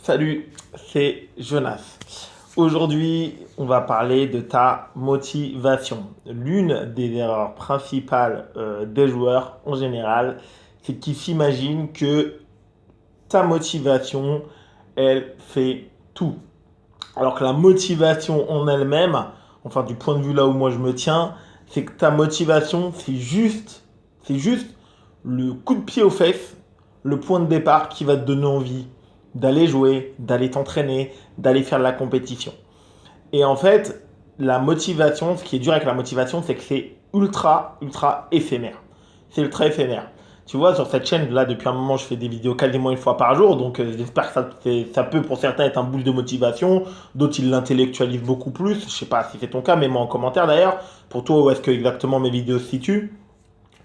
Salut, c'est Jonas. Aujourd'hui, on va parler de ta motivation. L'une des erreurs principales des joueurs en général, c'est qu'ils s'imaginent que ta motivation, elle fait tout. Alors que la motivation en elle-même, enfin du point de vue là où moi je me tiens, c'est que ta motivation, c'est juste le coup de pied aux fesses, le point de départ qui va te donner envie d'aller jouer, d'aller t'entraîner, d'aller faire de la compétition. Et en fait, la motivation, ce qui est dur avec la motivation, c'est que c'est ultra éphémère. C'est ultra éphémère. Tu vois, sur cette chaîne, là, depuis un moment, je fais des vidéos quasiment une fois par jour, donc j'espère que ça peut pour certains être un boost de motivation, d'autres ils l'intellectualisent beaucoup plus, je sais pas si c'est ton cas, mets-moi en commentaire d'ailleurs, pour toi où est-ce que exactement mes vidéos se situent,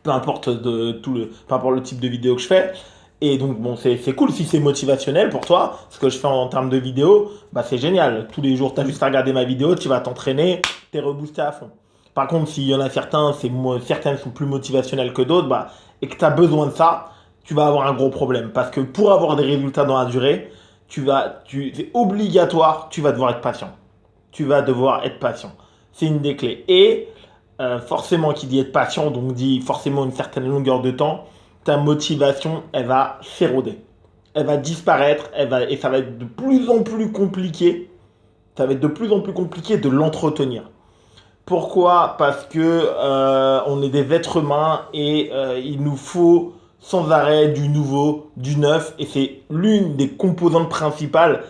peu importe le type de vidéo que je fais. Et donc, bon, c'est cool si c'est motivationnel pour toi. Ce que je fais en termes de vidéo, bah, c'est génial. Tous les jours, tu as juste à regarder ma vidéo, tu vas t'entraîner, tu es reboosté à fond. Par contre, s'il y en a certains, certaines sont plus motivationnelles que d'autres, bah, et que tu as besoin de ça, tu vas avoir un gros problème. Parce que pour avoir des résultats dans la durée, c'est obligatoire, tu vas devoir être patient. Tu vas devoir être patient. C'est une des clés. Et forcément, qui dit être patient, donc dit forcément une certaine longueur de temps, ta motivation, elle va s'éroder. Elle va disparaître, et ça va être de plus en plus compliqué. Ça va être de plus en plus compliqué de l'entretenir. Pourquoi? Parce que on est des êtres humains et il nous faut sans arrêt du nouveau, du neuf, et c'est l'une des composantes principales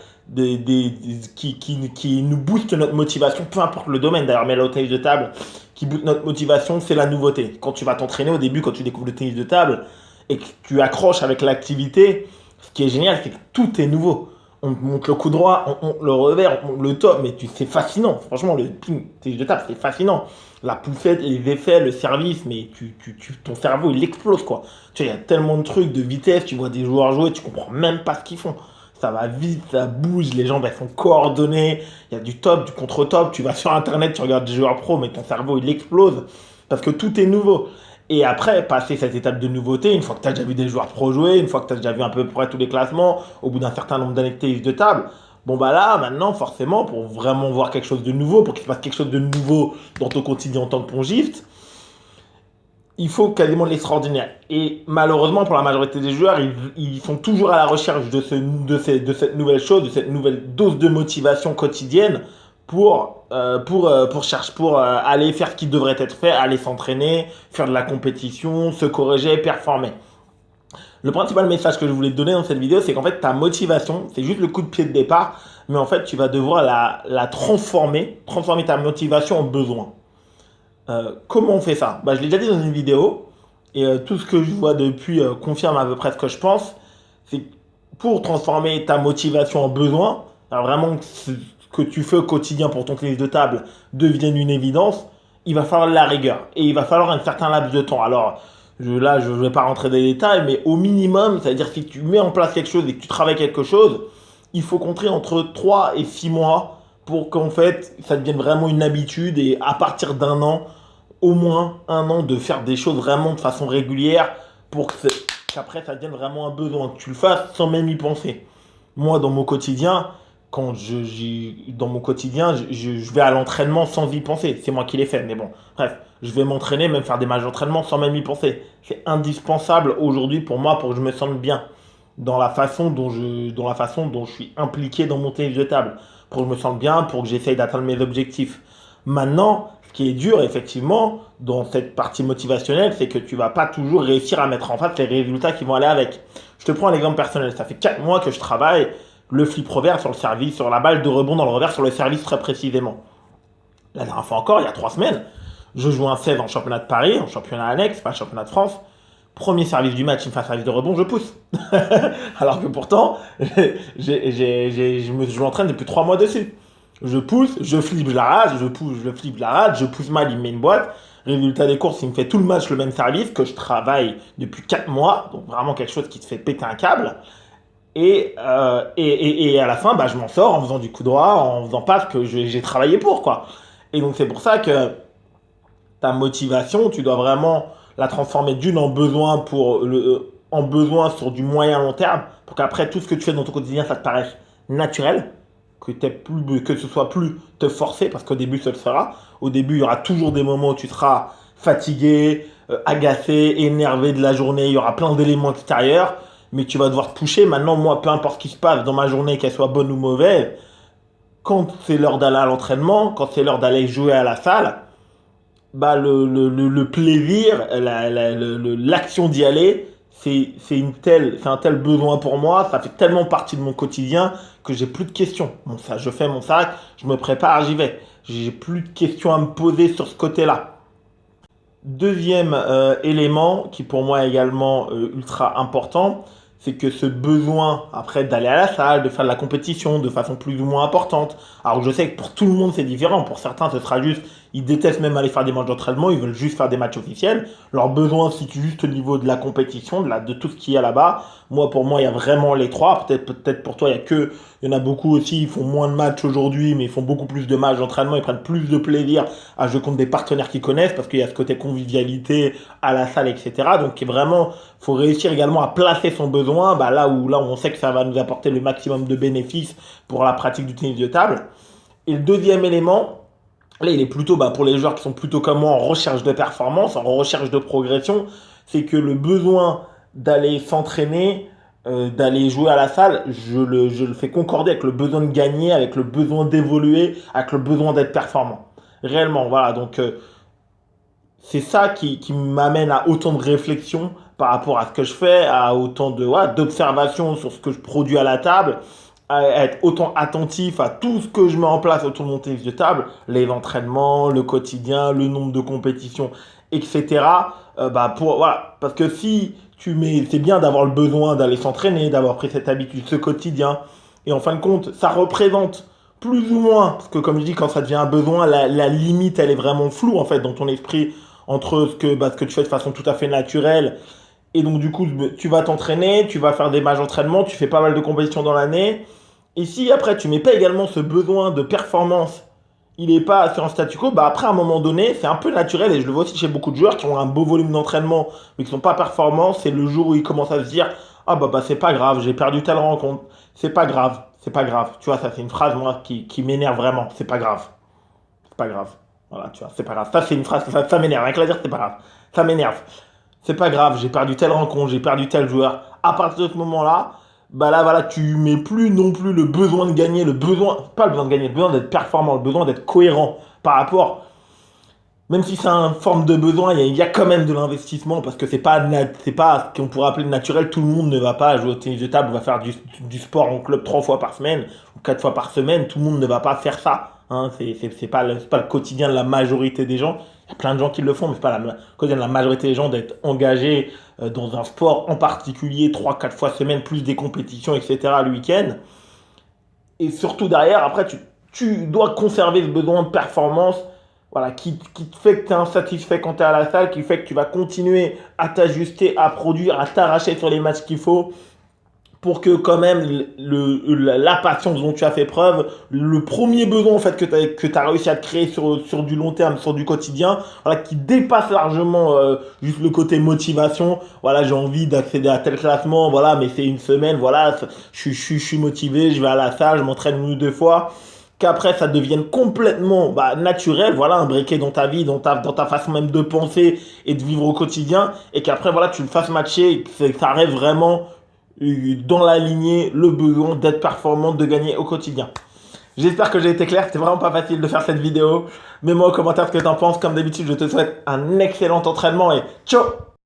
qui nous booste notre motivation, peu importe le domaine d'ailleurs, mais le tennis de table, qui booste notre motivation, c'est la nouveauté. Quand tu vas t'entraîner au début, quand tu découvres le tennis de table, et que tu accroches avec l'activité, ce qui est génial, c'est que tout est nouveau. On monte le coup droit, on monte le revers, on monte le top, mais c'est fascinant. Franchement, le ping tennis de table, c'est fascinant. La poussette, les effets, le service, mais ton cerveau, il explose, quoi. Tu vois, il y a tellement de trucs, de vitesse, tu vois des joueurs jouer, tu comprends même pas ce qu'ils font. Ça va vite, ça bouge, les jambes, elles sont coordonnées, il y a du top, du contre-top, tu vas sur Internet, tu regardes des joueurs pro, mais ton cerveau, il explose, parce que tout est nouveau. Et après, passer cette étape de nouveauté, une fois que tu as déjà vu des joueurs pro jouer, une fois que tu as déjà vu à peu près tous les classements, au bout d'un certain nombre d'années de tennis de table, bon bah là, maintenant, forcément, pour vraiment voir quelque chose de nouveau, pour qu'il se passe quelque chose de nouveau dans ton quotidien en tant que pongiste, il faut quasiment de l'extraordinaire. Et malheureusement, pour la majorité des joueurs, ils sont toujours à la recherche de cette nouvelle chose, de cette nouvelle dose de motivation quotidienne pour aller faire ce qui devrait être fait, aller s'entraîner, faire de la compétition, se corriger, performer. Le principal message que je voulais te donner dans cette vidéo, c'est qu'en fait, ta motivation, c'est juste le coup de pied de départ, mais en fait, tu vas devoir la transformer ta motivation en besoin. Comment on fait ça? Bah, je l'ai déjà dit dans une vidéo, et tout ce que je vois depuis confirme à peu près ce que je pense. C'est pour transformer ta motivation en besoin, alors vraiment que ce que tu fais au quotidien pour ton tennis de table devienne une évidence, il va falloir de la rigueur et il va falloir un certain laps de temps. Alors là, je ne vais pas rentrer dans les détails, mais au minimum, c'est-à-dire si tu mets en place quelque chose et que tu travailles quelque chose, il faut compter entre 3 et 6 mois pour qu'en fait ça devienne vraiment une habitude et à partir d'un an, au moins un an de faire des choses vraiment de façon régulière pour qu'après ça devienne vraiment un besoin, que tu le fasses sans même y penser. Moi, dans mon quotidien, dans mon quotidien, je vais à l'entraînement sans y penser. C'est moi qui l'ai fait, mais bon, bref, je vais m'entraîner, même faire des matchs d'entraînement sans même y penser. C'est indispensable aujourd'hui pour moi pour que je me sente bien dans la façon dont je suis impliqué dans mon tennis de table, pour que je me sente bien, pour que j'essaye d'atteindre mes objectifs. Maintenant, ce qui est dur, effectivement, dans cette partie motivationnelle, c'est que tu vas pas toujours réussir à mettre en face les résultats qui vont aller avec. Je te prends un exemple personnel. Ça fait 4 mois que je travaille le flip revers sur le service, sur la balle de rebond dans le revers, sur le service très précisément. La dernière fois encore, il y a 3 semaines, je joue un 16 en championnat de Paris, en championnat annexe, pas le championnat de France. Premier service du match, il me fait un service de rebond, je pousse. Alors que pourtant, je m'entraîne depuis 3 mois dessus. Je pousse, je flippe, je la rate, je pousse, je flippe, je la rate, je pousse mal, il me met une boîte. Résultat des courses, il me fait tout le match le même service que je travaille depuis 4 mois. Donc vraiment quelque chose qui te fait péter un câble. Et à la fin, bah, je m'en sors en faisant du coup droit, en faisant pas ce que j'ai travaillé pour, quoi. Et donc c'est pour ça que ta motivation, tu dois vraiment la transformer d'une en besoin sur du moyen long terme, pour qu'après tout ce que tu fais dans ton quotidien, ça te paraisse naturel, que ce soit plus te forcer, parce qu'au début, ce le sera. Au début, il y aura toujours des moments où tu seras fatigué, agacé, énervé de la journée, il y aura plein d'éléments extérieurs, mais tu vas devoir te toucher. Maintenant, moi, peu importe ce qui se passe dans ma journée, qu'elle soit bonne ou mauvaise, quand c'est l'heure d'aller à l'entraînement, quand c'est l'heure d'aller jouer à la salle, bah le plaisir, l'action d'y aller, c'est un tel besoin pour moi, ça fait tellement partie de mon quotidien que j'ai plus de questions. Bon, ça, je fais mon sac, je me prépare, j'y vais. J'ai plus de questions à me poser sur ce côté-là. Deuxième élément qui pour moi est également ultra important, c'est que ce besoin après d'aller à la salle, de faire de la compétition de façon plus ou moins importante. Alors je sais que pour tout le monde c'est différent. Pour certains ce sera juste, ils détestent même aller faire des matchs d'entraînement, ils veulent juste faire des matchs officiels. Leur besoin c'est juste au niveau de la compétition, de tout ce qu'il y a là-bas. Moi pour moi il y a vraiment les trois. Peut-être pour toi il y en a beaucoup aussi, ils font moins de matchs aujourd'hui, mais ils font beaucoup plus de matchs d'entraînement, ils prennent plus de plaisir à jouer contre des partenaires qu'ils connaissent parce qu'il y a ce côté convivialité à la salle, etc. Donc vraiment, il faut réussir également à placer son besoin là où on sait que ça va nous apporter le maximum de bénéfices pour la pratique du tennis de table. Et le deuxième élément, là il est plutôt pour les joueurs qui sont plutôt comme moi en recherche de performance, en recherche de progression, c'est que le besoin d'aller s'entraîner, d'aller jouer à la salle, je le fais concorder avec le besoin de gagner, avec le besoin d'évoluer, avec le besoin d'être performant. Réellement, voilà. Donc, c'est ça qui m'amène à autant de réflexion par rapport à ce que je fais, à autant d'observations sur ce que je produis à la table, à être autant attentif à tout ce que je mets en place autour de mon tennis de table, les entraînements, le quotidien, le nombre de compétitions, etc. Voilà. Parce que si c'est bien d'avoir le besoin d'aller s'entraîner, d'avoir pris cette habitude, ce quotidien, et en fin de compte, ça représente plus ou moins, parce que comme je dis, quand ça devient un besoin, la limite, elle est vraiment floue, en fait, dans ton esprit, entre ce que tu fais de façon tout à fait naturelle, et donc du coup, tu vas t'entraîner, tu vas faire des matchs d'entraînement, tu fais pas mal de compétitions dans l'année, et si après, tu mets pas également ce besoin de performance, il est pas sur un statu quo, après, à un moment donné, c'est un peu naturel, et je le vois aussi chez beaucoup de joueurs qui ont un beau volume d'entraînement, mais qui sont pas performants, c'est le jour où ils commencent à se dire, ah c'est pas grave, j'ai perdu telle rencontre, c'est pas grave. C'est pas grave. Tu vois, ça, c'est une phrase, moi, qui m'énerve vraiment. C'est pas grave. C'est pas grave. Voilà, tu vois, c'est pas grave. Ça, c'est une phrase, ça m'énerve. Rien que la dire, c'est pas grave. Ça m'énerve. C'est pas grave, j'ai perdu telle rencontre, j'ai perdu tel joueur. À partir de ce moment-là, voilà, tu mets plus non plus le besoin de gagner, pas le besoin de gagner, le besoin d'être performant, le besoin d'être cohérent par rapport. Même si c'est une forme de besoin, il y a quand même de l'investissement parce que c'est pas ce qu'on pourrait appeler naturel. Tout le monde ne va pas jouer au tennis de table, va faire du sport en club 3 fois par semaine ou 4 fois par semaine. Tout le monde ne va pas faire ça. Hein. C'est pas le quotidien de la majorité des gens. Il y a plein de gens qui le font, mais c'est pas le quotidien de la majorité des gens d'être engagés dans un sport en particulier 3, 4 fois semaine, plus des compétitions, etc. le week-end. Et surtout derrière, après, tu dois conserver ce besoin de performance, voilà, qui te fait que tu es insatisfait quand tu es à la salle, qui fait que tu vas continuer à t'ajuster, à produire, à t'arracher sur les matchs qu'il faut pour que quand même la patience dont tu as fait preuve, le premier besoin en fait que tu as réussi à te créer sur du long terme, sur du quotidien, voilà, qui dépasse largement juste le côté motivation. Voilà, j'ai envie d'accéder à tel classement, voilà, mais c'est une semaine, voilà, je suis motivé, je vais à la salle, je m'entraîne 1 ou 2 fois. Qu'après ça devienne complètement naturel, voilà, imbriqué dans ta vie, dans ta façon même de penser et de vivre au quotidien, et qu'après voilà, tu le fasses matcher, et que ça reste vraiment dans la lignée, le besoin d'être performant, de gagner au quotidien. J'espère que j'ai été clair, c'était vraiment pas facile de faire cette vidéo. Mets-moi en commentaire ce que t'en penses, comme d'habitude je te souhaite un excellent entraînement et ciao.